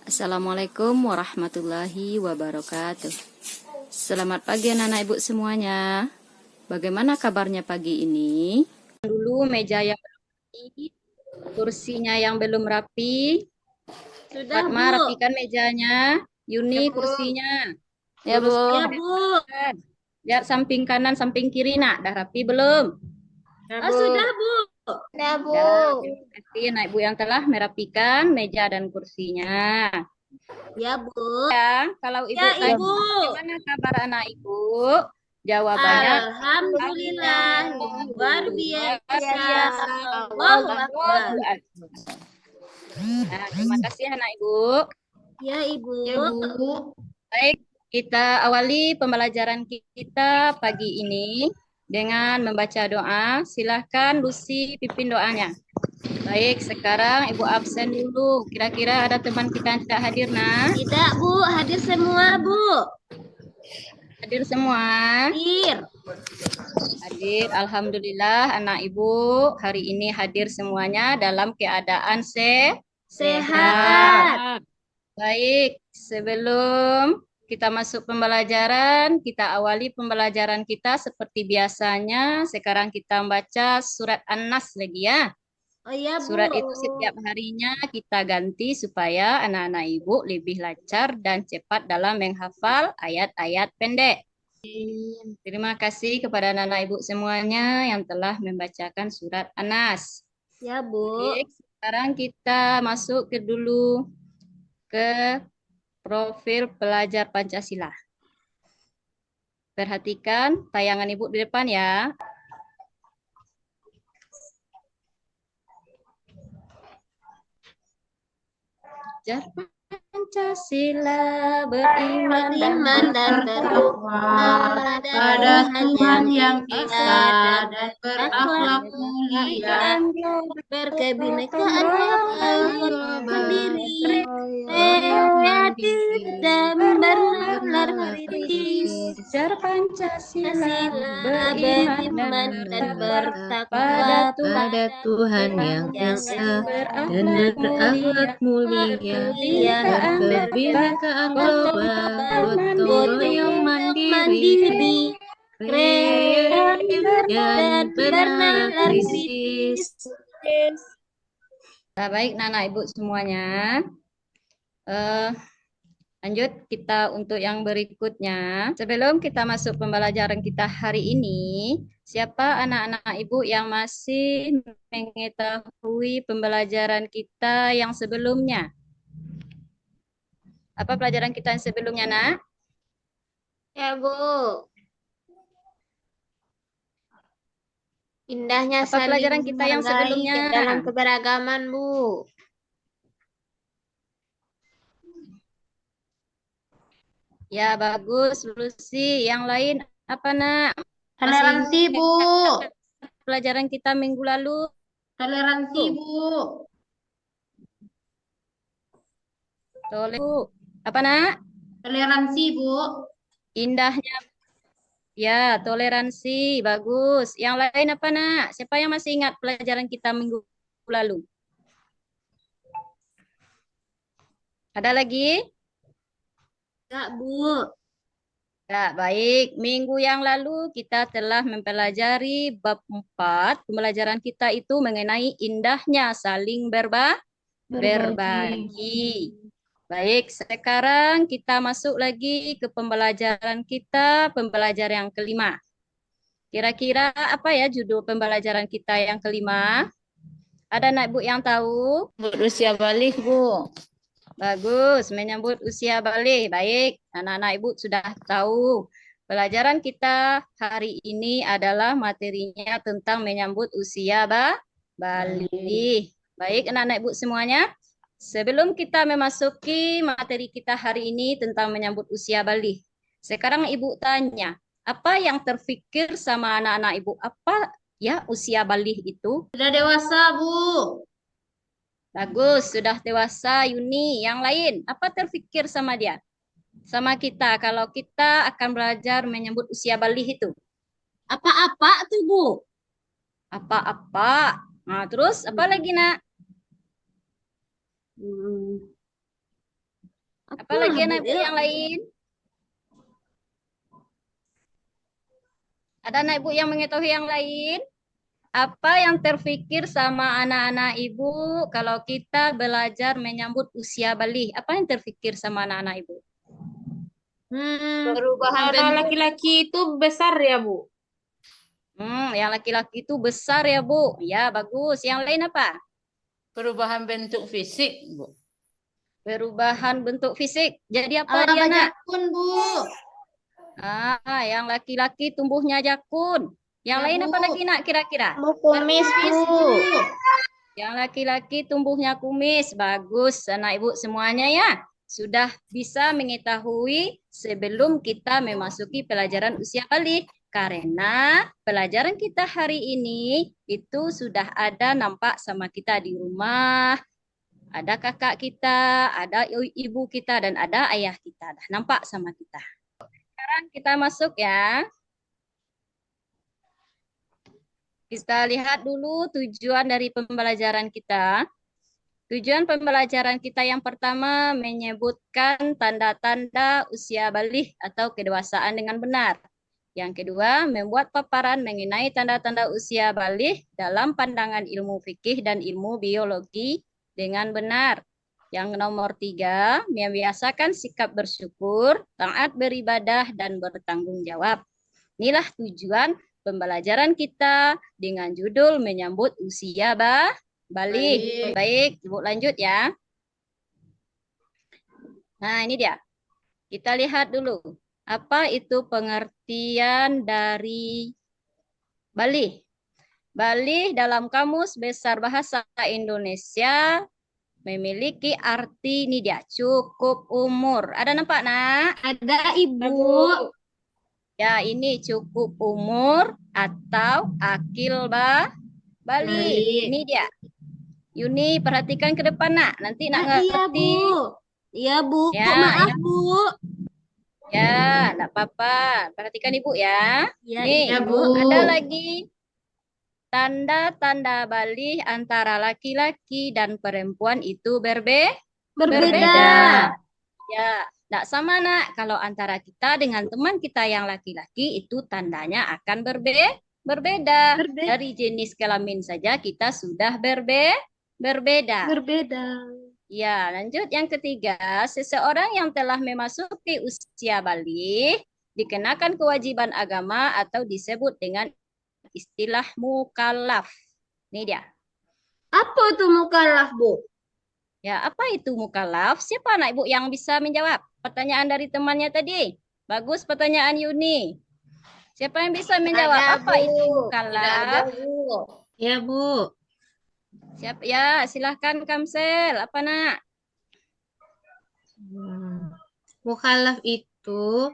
Assalamualaikum warahmatullahi wabarakatuh. Selamat pagi anak-anak ibu semuanya. Bagaimana kabarnya pagi ini? Dulu meja yang rapi, kursinya yang belum rapi. Sudah, Fatma Bu. rapikan mejanya. Ya, Yuni Bu. kursinya. Ya, Bu. Ya, Luruskan Bu. belakang. Lihat samping kanan, samping kiri, nak. Dah rapi belum? Ya, Bu. Sudah, Bu. Ya, Bu. Dah. Terima kasih anak ibu yang telah merapikan meja dan kursinya. Ya, Bu. Ya, kalau ibu Ya, tanya Ibu. bagaimana kabar anak ibu, jawabannya Alhamdulillah, luar biasa. Allahu Akbar. Allahu Akbar. Nah, terima kasih anak ibu. Ya, Ibu. Ya, Bu. Baik, kita awali pembelajaran kita pagi ini dengan membaca doa. Silahkan Lucy pimpin doanya. Baik, sekarang ibu absen dulu. Kira-kira ada teman kita yang tidak hadir, nak? Tidak, Bu. Hadir semua, Bu. Hadir semua. Hadir. Hadir, alhamdulillah anak ibu hari ini hadir semuanya dalam keadaan Sehat. Baik, sebelum kita masuk pembelajaran, kita awali pembelajaran kita seperti biasanya. Sekarang kita membaca surat An-Nas lagi ya. Oh, ya, Bu. Surat itu setiap harinya kita ganti supaya anak-anak ibu lebih lancar dan cepat dalam menghafal ayat-ayat pendek. Terima kasih kepada anak-anak ibu semuanya yang telah membacakan surat An-Nas. Ya, Bu. Baik, sekarang kita masuk dulu ke profil pelajar Pancasila. Perhatikan tayangan ibu di depan ya. Pelajar Pancasila beriman dan bertakwa pada Tuhan yang Esa dan berakhlak mulia, berkebinekaan mandiri, kreatif dan bernalar kritis. Pelajar Pancasila Beriman dan bertakwa pada Tuhan yang Esa dan berakhlak mulia, berkebinekaan global, gotong royong mandiri, kreatif dan bernalar kritis. Nah, baik, Nana Ibu semuanya. Lanjut kita untuk yang berikutnya. Sebelum kita masuk pembelajaran kita hari ini, siapa anak-anak Ibu yang masih mengetahui pembelajaran kita yang sebelumnya? Apa pelajaran kita yang sebelumnya, Nak? Ya, Bu. Indahnya Apa saling pelajaran kita yang menghargai sebelumnya? dalam keberagaman, Bu. Ya, bagus, Lucy. Yang lain apa, Nak? Toleransi, Bu. Pelajaran kita minggu lalu. Toleransi, Bu. Apa, Nak? Toleransi, Bu. Indahnya. Ya, toleransi. Bagus. Yang lain apa, Nak? Siapa yang masih ingat pelajaran kita minggu lalu? Ada lagi? Enggak, Bu. Ya, baik. Minggu yang lalu kita telah mempelajari bab 4. Pembelajaran kita itu mengenai indahnya saling berbagi. Baik, sekarang kita masuk lagi ke pembelajaran kita, pembelajaran yang kelima. Kira-kira apa ya judul pembelajaran kita yang kelima? Ada anak ibu yang tahu? Berusia balik, Bu. Bagus, menyambut usia balik. Baik, anak-anak ibu sudah tahu. Pelajaran kita hari ini adalah materinya tentang menyambut usia balik. Baik, anak-anak ibu semuanya. Sebelum kita memasuki materi kita hari ini tentang menyambut usia balik. Sekarang ibu tanya, apa yang terfikir sama anak-anak ibu? Apa ya usia balik itu? Sudah dewasa, Bu. Bagus, sudah dewasa Yuni. Yang lain, apa terfikir sama dia? Sama kita, kalau kita akan belajar menyambut usia balik itu. Apa-apa tuh, Bu? Apa-apa. Nah, terus apa lagi, Nak? Apalagi Apalah, anak Bu, ibu ya? yang lain? Ada anak ibu yang mengetahui yang lain? Apa yang terfikir sama anak-anak ibu kalau kita belajar menyambut usia balik? Apa yang terfikir sama anak-anak ibu? Perubahan Kalau bentuk. laki-laki itu besar ya, Bu? Yang laki-laki itu besar ya, Bu. Ya, bagus. Yang lain apa? Perubahan bentuk fisik, Bu. Perubahan bentuk fisik. Jadi apa dia, Banyak Nak? pun, Bu. Yang laki-laki tumbuhnya jakun. Yang Ya, lain apa Bu. lagi, Nak, kira-kira? mau kumis, Berkumis, Bu. Yang laki-laki tumbuhnya kumis. Bagus, anak ibu semuanya ya. Sudah bisa mengetahui sebelum kita memasuki pelajaran usia balik. Karena pelajaran kita hari ini itu sudah ada nampak sama kita di rumah. Ada kakak kita, ada ibu kita, dan ada ayah kita. Dah nampak sama kita. Sekarang kita masuk ya. Kita lihat dulu tujuan dari pembelajaran kita. Tujuan pembelajaran kita yang pertama menyebutkan tanda-tanda usia balik atau kedewasaan dengan benar. Yang kedua, membuat paparan mengenai tanda-tanda usia balik dalam pandangan ilmu fikih dan ilmu biologi dengan benar. Yang nomor 3, membiasakan sikap bersyukur, taat beribadah, dan bertanggung jawab. Inilah tujuan pembelajaran kita dengan judul menyambut usia balik. Baik, Ibu lanjut ya. Nah, ini dia. Kita lihat dulu. Apa itu pengertian dari balik? Balik dalam Kamus Besar Bahasa Indonesia memiliki arti ini dia, cukup umur. Ada nampak, Nak? Ada, Ibu. Ya, ini cukup umur atau akil balik. Ini dia. Yuni, perhatikan ke depan, Nak. Nanti nak Iya, ngerti. Bu. Iya, Bu. Ya, Maaf, ya. Bu. Ya, enggak apa-apa. Perhatikan Ibu ya. Ya, Nih, iya, Ya, Bu. Bu. ada lagi tanda-tanda balik antara laki-laki dan perempuan itu berbeda. Ya, enggak sama, Nak. Kalau antara kita dengan teman kita yang laki-laki itu tandanya akan berbeda. Berbeda. Dari jenis kelamin saja kita sudah berbeda. Berbeda. Ya, lanjut yang ketiga, seseorang yang telah memasuki usia balik dikenakan kewajiban agama atau disebut dengan istilah mukallaf. Ini dia. Apa itu mukallaf, Bu? Ya, apa itu mukallaf? Siapa anak ibu yang bisa menjawab pertanyaan dari temannya tadi? Bagus pertanyaan Yuni. Siapa yang bisa menjawab apa itu mukallaf? Ya, Bu. Siapa? Ya, silahkan Kamsel. Apa, Nak? Mukallaf itu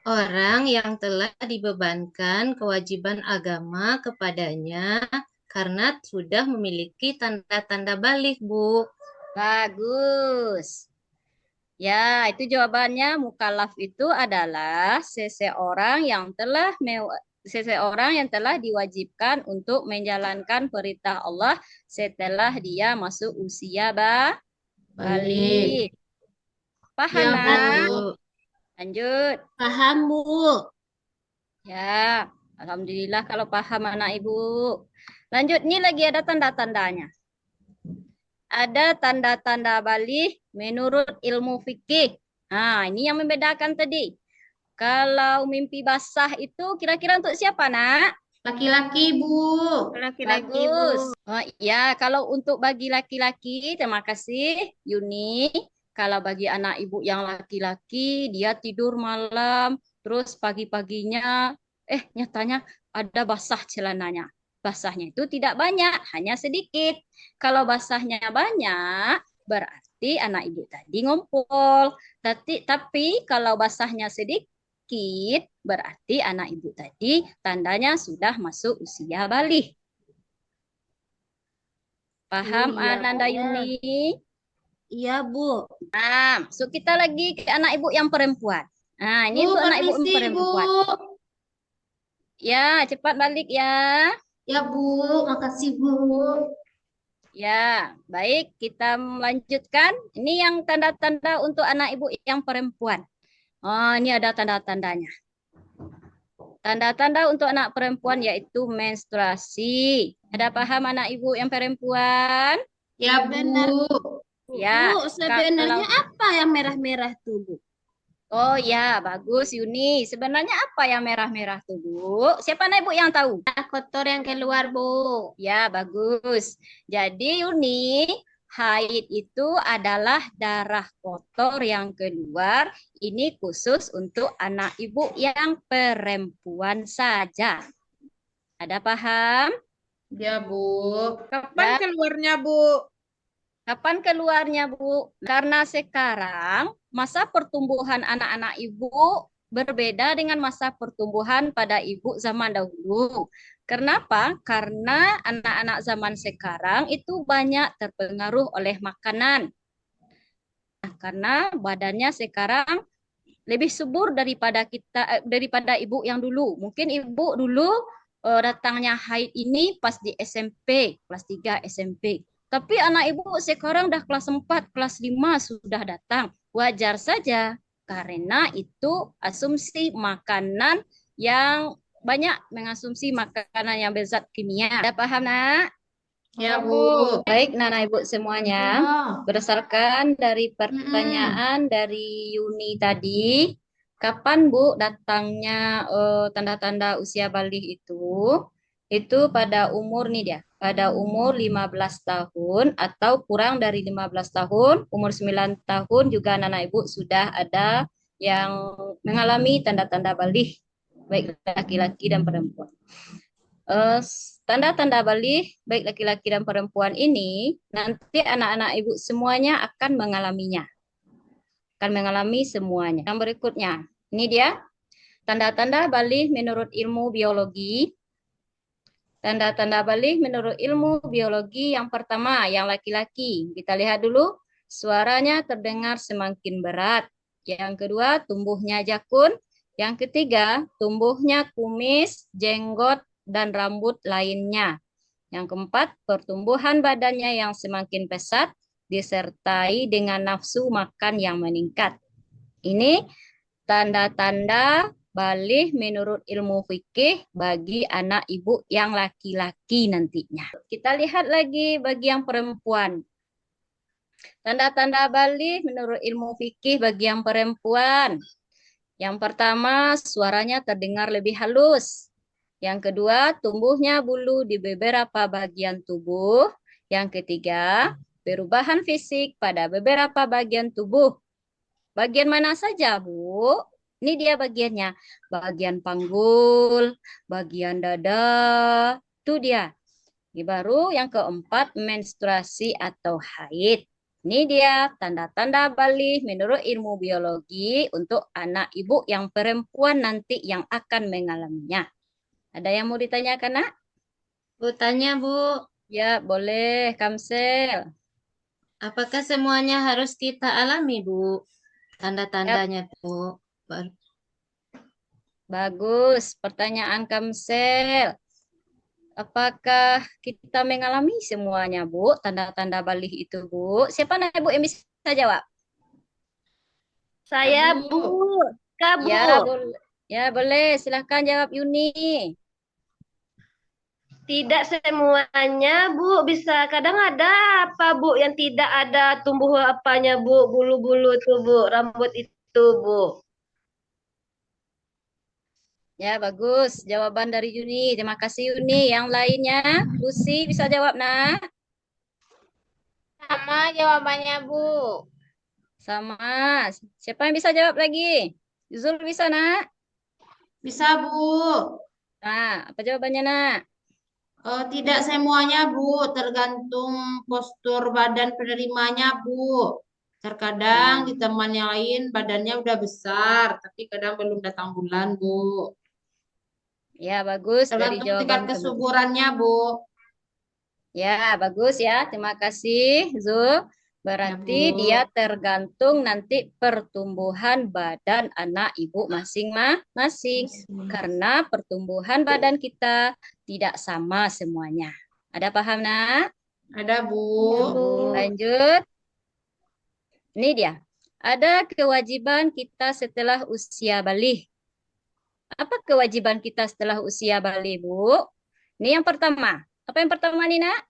orang yang telah dibebankan kewajiban agama kepadanya karena sudah memiliki tanda-tanda balik, Bu. Bagus. Ya, itu jawabannya. Mukallaf itu adalah seseorang yang telah diwajibkan untuk menjalankan perintah Allah setelah dia masuk usia balik. Paham, Ya, Nak? Bu. Lanjut. Paham, Bu. Ya, alhamdulillah kalau paham anak ibu. Lanjut, ini lagi ada tanda-tandanya. Ada tanda-tanda balik menurut ilmu fikih. Nah, ini yang membedakan tadi. Kalau mimpi basah itu kira-kira untuk siapa, Nak? Laki-laki, Bu. Laki-laki, Bagus. Bu. Oh, ya, kalau untuk bagi laki-laki, terima kasih Yuni. Kalau bagi anak ibu yang laki-laki, dia tidur malam, terus pagi-paginya, nyatanya ada basah celananya. Basahnya itu tidak banyak, hanya sedikit. Kalau basahnya banyak, berarti anak ibu tadi ngumpul. Tapi kalau basahnya sedikit, berarti anak ibu tadi tandanya sudah masuk usia balik. Paham, Iya, Ananda Bu. Yuni? Iya, Bu. Nah, so kita lagi ke anak ibu yang perempuan. Nah, ini Bu, untuk anak ibu permisi, Bu. perempuan. Ya, cepat balik ya. Ya, Bu. Makasih, Bu. Ya, baik, kita melanjutkan. Ini yang tanda-tanda untuk anak ibu yang perempuan. Oh, ini ada tanda-tandanya. Tanda-tanda untuk anak perempuan yaitu menstruasi. Ada paham anak ibu yang perempuan? Ya, Benar, Bu. Bu. Ya, Bu, sebenarnya kalau apa yang merah-merah tuh, Bu? oh ya, bagus Yuni. Sebenarnya apa yang merah-merah tuh, Bu? Siapa anak ibu yang tahu? Kotor yang keluar, Bu. Ya, bagus. Jadi Yuni, haid itu adalah darah kotor yang keluar. Ini khusus untuk anak ibu yang perempuan saja. Ada paham? Ya, Bu. Kapan Ya, keluarnya, Bu? kapan keluarnya, Bu? Karena sekarang masa pertumbuhan anak-anak ibu berbeda dengan masa pertumbuhan pada ibu zaman dahulu. Kenapa? Karena anak-anak zaman sekarang itu banyak terpengaruh oleh makanan. Nah, karena badannya sekarang lebih subur daripada ibu yang dulu. Mungkin ibu dulu datangnya haid ini pas di SMP, kelas 3 SMP. Tapi anak ibu sekarang udah kelas 4, kelas 5 sudah datang. Wajar saja karena itu asumsi makanan yang banyak mengasumsi makanan yang berzat kimia. Ada paham, Nak? Ya, Bu. Baik, Nana Ibu semuanya, berdasarkan dari pertanyaan dari Yuni tadi, kapan Bu datangnya tanda-tanda usia balik itu? Itu pada umur nih dia, pada umur 15 tahun atau kurang dari 15 tahun, umur 9 tahun juga Nana Ibu sudah ada yang mengalami tanda-tanda balik, baik laki-laki dan perempuan. Eh, Tanda-tanda balik baik laki-laki dan perempuan ini nanti anak-anak ibu semuanya akan mengalaminya, akan mengalami semuanya. Yang berikutnya, ini dia tanda-tanda balik menurut ilmu biologi. Tanda-tanda balik menurut ilmu biologi yang pertama, yang laki-laki. Kita lihat dulu, suaranya terdengar semakin berat. Yang kedua, tumbuhnya jakun. Yang ketiga, tumbuhnya kumis, jenggot, dan rambut lainnya. Yang keempat, pertumbuhan badannya yang semakin pesat disertai dengan nafsu makan yang meningkat. Ini tanda-tanda balik menurut ilmu fikih bagi anak ibu yang laki-laki nantinya. Kita lihat lagi bagi yang perempuan. Tanda-tanda balik menurut ilmu fikih bagi yang perempuan. Yang pertama, suaranya terdengar lebih halus. Yang kedua, tumbuhnya bulu di beberapa bagian tubuh. Yang ketiga, perubahan fisik pada beberapa bagian tubuh. Bagian mana saja, Bu? Ini dia bagiannya. Bagian panggul, bagian dada. Itu dia. Ini baru yang keempat, menstruasi atau haid. Ini dia tanda-tanda balik menurut ilmu biologi untuk anak ibu yang perempuan nanti yang akan mengalaminya. Ada yang mau ditanyakan, Nak? Bu, tanya, Bu. Ya, boleh, Kamsel. Apakah semuanya harus kita alami, Bu? Ya, Tanda-tandanya, Bu. bagus. Pertanyaan Kamsel. Apakah kita mengalami semuanya, Bu? Tanda-tanda balik itu, Bu. Siapa nak, Bu, yang bisa jawab? Saya, Bu. Kak, Bu. Ya, boleh. Ya, boleh. Silahkan jawab Yuni. Tidak semuanya, Bu. Bisa kadang ada apa, Bu, yang tidak ada tumbuh apanya, Bu, bulu-bulu itu, Bu, rambut itu, Bu. Ya, bagus. Jawaban dari Yuni. Terima kasih, Yuni. Yang lainnya, Lucy bisa jawab, nah? Sama jawabannya, Bu. Sama. Siapa yang bisa jawab lagi? Zul bisa, nak? Bisa, Bu. Nah, apa jawabannya, nak? Tidak semuanya, Bu. Tergantung postur badan penerimanya, Bu. Terkadang di teman yang lain badannya udah besar, tapi kadang belum datang bulan, Bu. Ya, bagus dari Tergantung tingkat jawaban teman. kesuburannya, Bu. Ya, bagus ya. Terima kasih, Zul. Ya, Berarti Bu. dia tergantung nanti pertumbuhan badan anak ibu masing-masing. Karena pertumbuhan badan kita tidak sama semuanya. Ada paham, nak? Ada, Bu. Ya, Bu. Lanjut. Ini dia. Ada kewajiban kita setelah usia balik. Apa kewajiban kita setelah usia balik, Bu? Ini yang pertama. Apa yang pertama nih, Nak?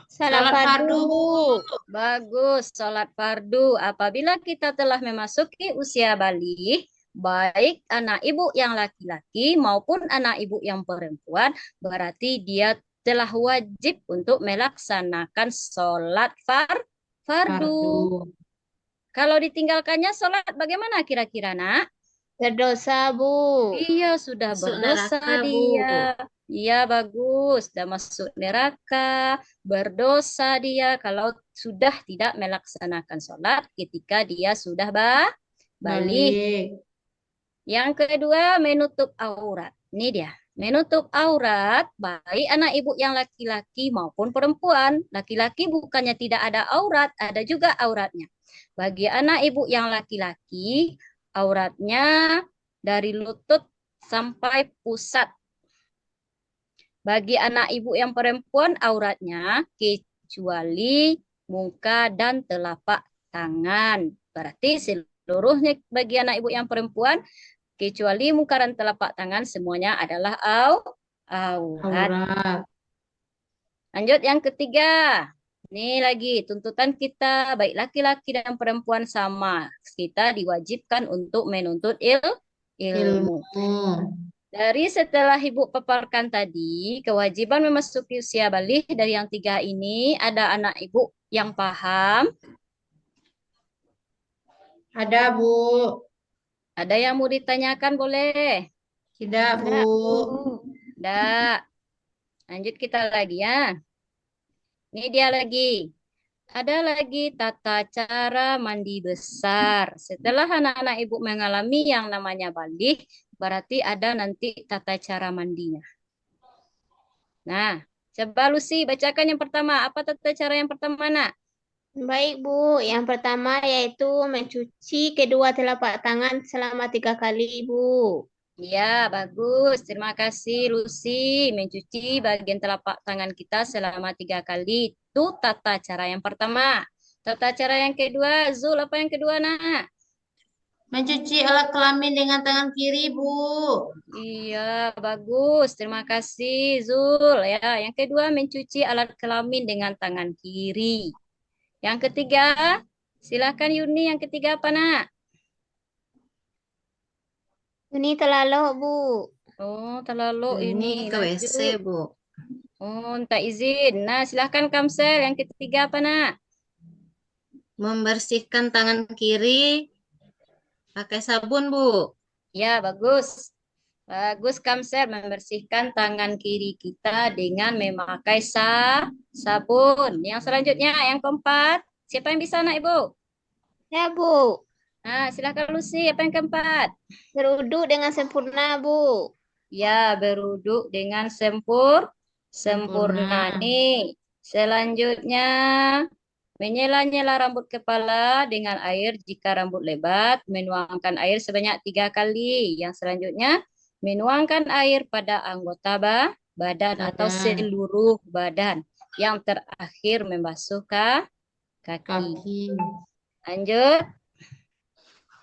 Salat Sholat fardu, fardu, Bu. Bagus, sholat fardu. Apabila kita telah memasuki usia balik, baik anak ibu yang laki-laki maupun anak ibu yang perempuan, berarti dia telah wajib untuk melaksanakan sholat fardu. Fardu. Kalau ditinggalkannya sholat bagaimana kira-kira, Nak? berdosa, Bu. Iya, sudah Masuk berdosa neraka, Bu. dia. Iya, bagus. Sudah masuk neraka, berdosa dia kalau sudah tidak melaksanakan sholat ketika dia sudah balik. Balik. Yang kedua, menutup aurat. Ini dia. Menutup aurat, baik anak ibu yang laki-laki maupun perempuan. Laki-laki bukannya tidak ada aurat, ada juga auratnya. Bagi anak ibu yang laki-laki, auratnya dari lutut sampai pusat. Bagi anak ibu yang perempuan, auratnya kecuali muka dan telapak tangan. Berarti seluruhnya bagi anak ibu yang perempuan, kecuali muka dan telapak tangan, semuanya adalah aurat. Aurat. Lanjut yang ketiga. Ini lagi tuntutan kita, baik laki-laki dan perempuan sama. Kita diwajibkan untuk menuntut ilmu. Ilmu. Dari setelah Ibu paparkan tadi, kewajiban memasuki usia balik dari yang tiga ini, ada anak Ibu yang paham? Ada, Bu. Ada yang mau ditanyakan boleh? Tidak, Bu. Tidak. Lanjut kita lagi ya. Ini dia lagi. Ada lagi tata cara mandi besar. Setelah anak-anak ibu mengalami yang namanya balik, berarti ada nanti tata cara mandinya. Nah, coba Lucy bacakan yang pertama. Apa tata cara yang pertama, Nak? Baik, Bu. Yang pertama yaitu mencuci kedua telapak tangan selama 3 kali, Bu. Ya, bagus. Terima kasih, Lucy. Mencuci bagian telapak tangan kita selama 3 kali. Itu tata cara yang pertama. Tata cara yang kedua, Zul, apa yang kedua, Nak? Mencuci alat kelamin dengan tangan kiri, Bu. Iya, bagus. Terima kasih, Zul. Ya, yang kedua, mencuci alat kelamin dengan tangan kiri. Yang ketiga, silakan Yuni. Yang ketiga apa, Nak? Ini telaluk, Bu. Oh, terlalu ini. Ini ke WC, Lanjut. Bu. Oh, minta izin. Nah, silahkan Kamsel. Yang ketiga apa, Nak? Membersihkan tangan kiri pakai sabun, Bu. Ya, bagus. Bagus, Kamsel. Membersihkan tangan kiri kita dengan memakai sabun. Yang selanjutnya, yang keempat. Siapa yang bisa, Nak, Ibu? Ya, Bu. Nah, silakan Lucy. Apa yang keempat? Beruduk dengan sempurna, Bu. Ya, beruduk dengan sempurna. Nih, selanjutnya menyela-nyela rambut kepala dengan air jika rambut lebat, menuangkan air sebanyak 3 kali. Yang selanjutnya, menuangkan air pada anggota badan atau seluruh badan. Yang terakhir, membasuh kaki. Kaki. Lanjut.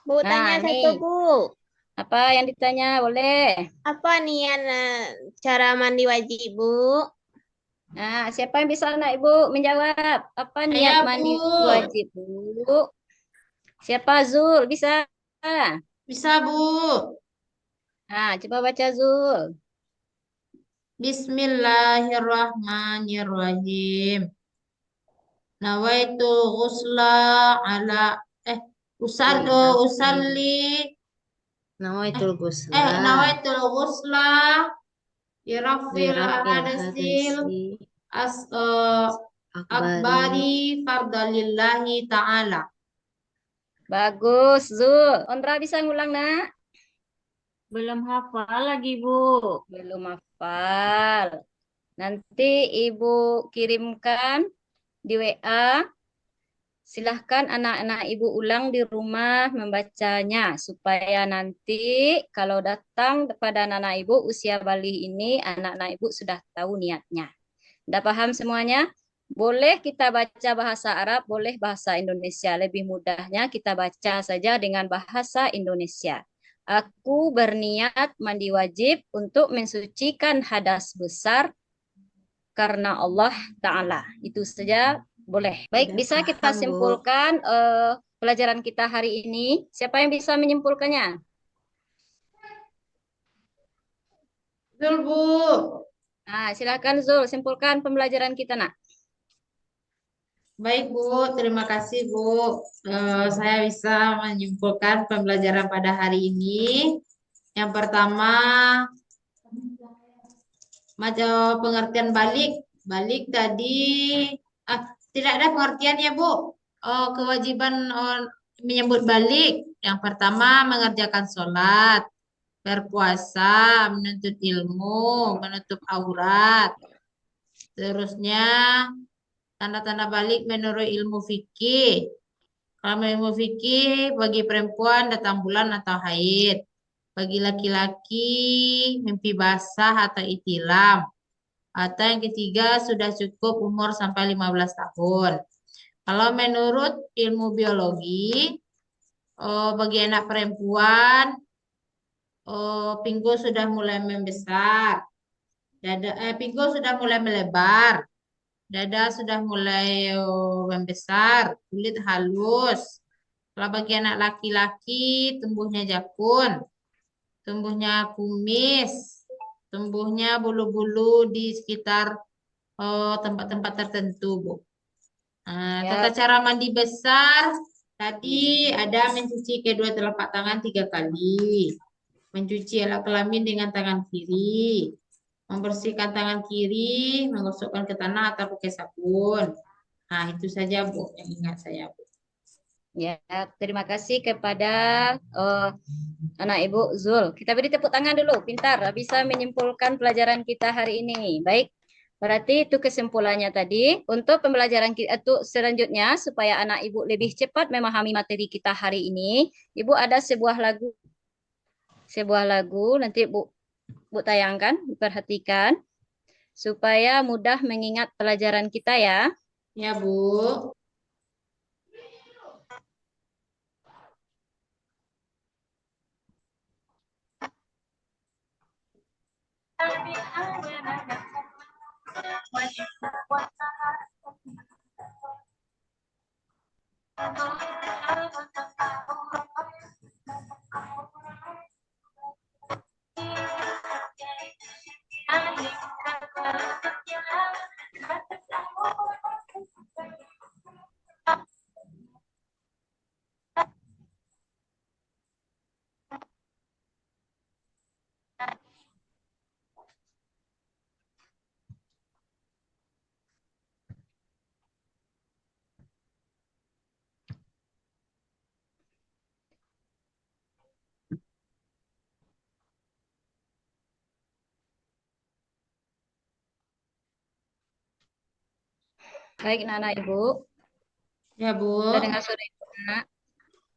Bu, tanya Nah, satu, nih. Bu. Apa yang ditanya? Boleh. Apa niat cara mandi wajib, Bu? Nah, siapa yang bisa anak Ibu menjawab? Apa niat Saya, mandi Bu. wajib, Bu? Siapa Zul? Bisa? Bisa, Bu. Nah, coba baca Zul. Bismillahirrahmanirrahim. Nawaitu ghusla ala usalli Nawaitul ghusla. nawaitul ghusla birafil hadasil akbari fardalillahi ta'ala. Bagus, Zul. Ondra bisa ngulang, Nak? Belum hafal lagi, Bu. Belum hafal. Nanti Ibu kirimkan di WA. Silahkan anak-anak Ibu ulang di rumah membacanya supaya nanti kalau datang pada anak-anak Ibu usia balik ini, anak-anak Ibu sudah tahu niatnya. Sudah paham semuanya? Boleh kita baca bahasa Arab, boleh bahasa Indonesia. Lebih mudahnya kita baca saja dengan bahasa Indonesia. Aku berniat mandi wajib untuk mensucikan hadas besar karena Allah Ta'ala. Itu saja boleh. Baik, Sudah bisa kita paham, Bu. simpulkan pelajaran kita hari ini. Siapa yang bisa menyimpulkannya? Betul, Bu. Nah, silakan Zul, simpulkan pembelajaran kita, nak. Baik, Bu. Terima kasih, Bu. Saya bisa menyimpulkan pembelajaran pada hari ini. Yang pertama, macam pengertian balik. Balik tadi, tidak ada pengertian ya, Bu. Kewajiban menyebut balik. Yang pertama, mengerjakan sholat, berpuasa, menuntut ilmu, menutup aurat. Terusnya, tanda-tanda balik menurut ilmu fikih. Kalau menurut ilmu fikih, bagi perempuan datang bulan atau haid. Bagi laki-laki, mimpi basah atau itilam. Atau yang ketiga, sudah cukup umur sampai 15 tahun. Kalau menurut ilmu biologi, bagi anak perempuan, pinggul sudah mulai membesar. Pinggul sudah mulai melebar. Dada sudah mulai membesar, kulit halus. Kalau bagi anak laki-laki, tumbuhnya jakun, tumbuhnya kumis, tumbuhnya bulu-bulu di sekitar tempat-tempat tertentu, Bu. Tata Ya, cara mandi besar, tadi ada mencuci kedua telapak tangan 3 kali. Mencuci alat kelamin dengan tangan kiri. Membersihkan tangan kiri, menggosokkan ke tanah atau pakai sabun. Nah, itu saja, Bu, yang ingat saya, Bu. ya, terima kasih kepada anak Ibu Zul. Kita beri tepuk tangan dulu, pintar, bisa menyimpulkan pelajaran kita hari ini. Baik, berarti itu kesimpulannya tadi. Untuk pembelajaran kita itu selanjutnya, supaya anak Ibu lebih cepat memahami materi kita hari ini, Ibu ada sebuah lagu nanti Bu tayangkan, diperhatikan, supaya mudah mengingat pelajaran kita ya. Ya, Bu. Baik, anak Ibu. Ya, Bu. Sudah dengar suara Ibu, Nak?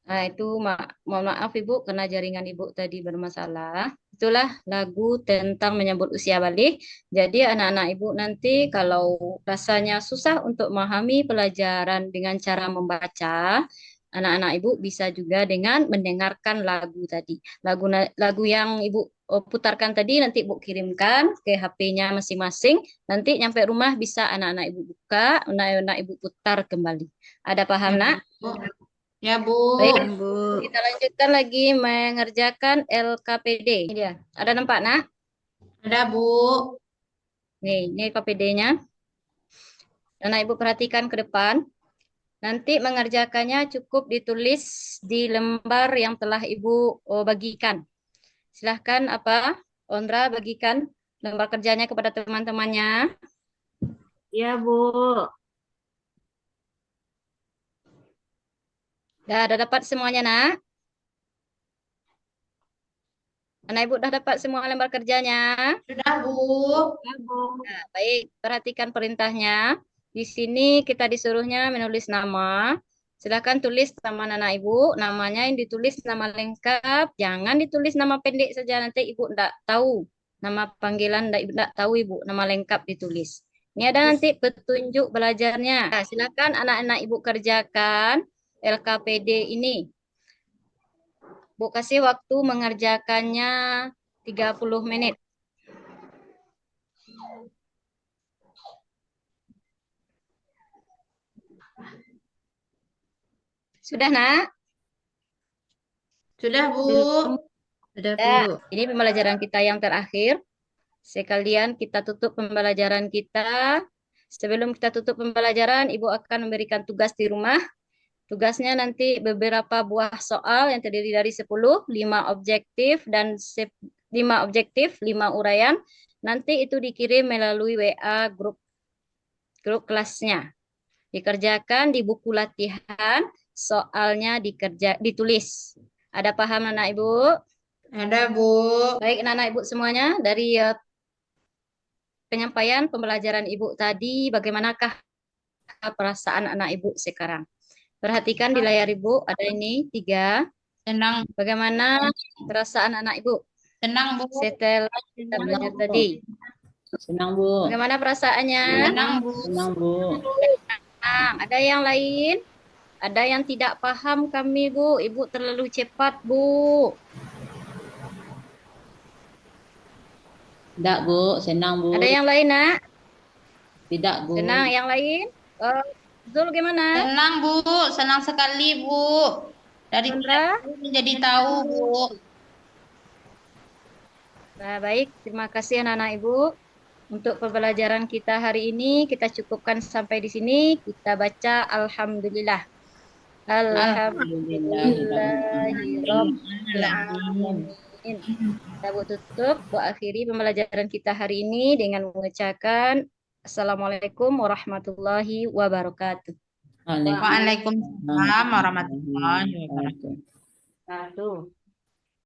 Nah, itu mohon maaf Ibu karena jaringan Ibu tadi bermasalah. Itulah lagu tentang menyambut usia balik. Jadi anak-anak Ibu nanti kalau rasanya susah untuk memahami pelajaran dengan cara membaca, anak-anak Ibu bisa juga dengan mendengarkan lagu tadi. Lagu yang Ibu putarkan tadi nanti Ibu kirimkan ke HP-nya masing-masing. Nanti nyampe rumah bisa anak-anak Ibu buka, anak-anak Ibu putar kembali. Ada paham, Ya, Nak? Bu. Ya, Bu. Baik. Paham, Bu. Kita lanjutkan lagi mengerjakan LKPD. Ini dia. Ada nampak, nak? Ada, Bu. Nih, ini KPD-nya. Nah, Ibu perhatikan ke depan. Nanti mengerjakannya cukup ditulis di lembar yang telah Ibu bagikan. Silahkan apa? Ondra bagikan lembar kerjanya kepada teman-temannya. Ya, Bu. Udah dapat semuanya, nak? Anak Ibu udah dapat semua lembar kerjanya? Sudah, Bu. Ya, Bu. Nah, baik, perhatikan perintahnya. Di sini kita disuruhnya menulis nama. Silakan tulis nama anak Ibu. Namanya yang ditulis nama lengkap. Jangan ditulis nama pendek saja. Nanti Ibu tidak tahu. Nama panggilan tidak tahu Ibu. Nama lengkap ditulis. Ini ada nanti petunjuk belajarnya. Nah, silakan anak-anak Ibu kerjakan LKPD ini. Bu kasih waktu mengerjakannya 30 menit. Sudah, Nak? Sudah, Bu. Sudah, Ya, Bu. ini pembelajaran kita yang terakhir. Sekalian kita tutup pembelajaran kita. Sebelum kita tutup pembelajaran, Ibu akan memberikan tugas di rumah. Tugasnya nanti beberapa buah soal yang terdiri dari 10, 5 objektif dan 5 objektif, 5 uraian. Nanti itu dikirim melalui WA grup kelasnya. Dikerjakan di buku latihan, soalnya ditulis. Ada paham anak Ibu? Ada, Bu. Baik anak-anak Ibu semuanya, dari penyampaian pembelajaran Ibu tadi, bagaimanakah perasaan anak Ibu sekarang? Perhatikan di layar Ibu, ada ini 3. Tenang, Bagaimana perasaan anak Ibu tenang, Bu. setelah kita belajar tadi? Senang, Bu. Bagaimana perasaannya? Tenang, Bu. Senang, Bu. Nah, ada yang lain? Ada yang tidak paham kami, Bu. Ibu terlalu cepat, Bu. Tidak, Bu. Senang, Bu. Ada yang lain, Nak? Tidak, Bu. Senang, yang lain? Zul gimana? Tenang, Bu. Senang sekali, Bu. Dari Sandra? menjadi tahu, Bu. Nah, baik. Terima kasih anak-anak Ibu. Untuk pembelajaran kita hari ini, kita cukupkan sampai di sini. Kita baca Alhamdulillah. Alhamdulillahirrahmanirrahim. Kita tutup, akhiri pembelajaran kita hari ini dengan mengucapkan Assalamualaikum warahmatullahi wabarakatuh. Waalaikumsalam warahmatullahi wabarakatuh. wabarakatuh. Nah, tuh.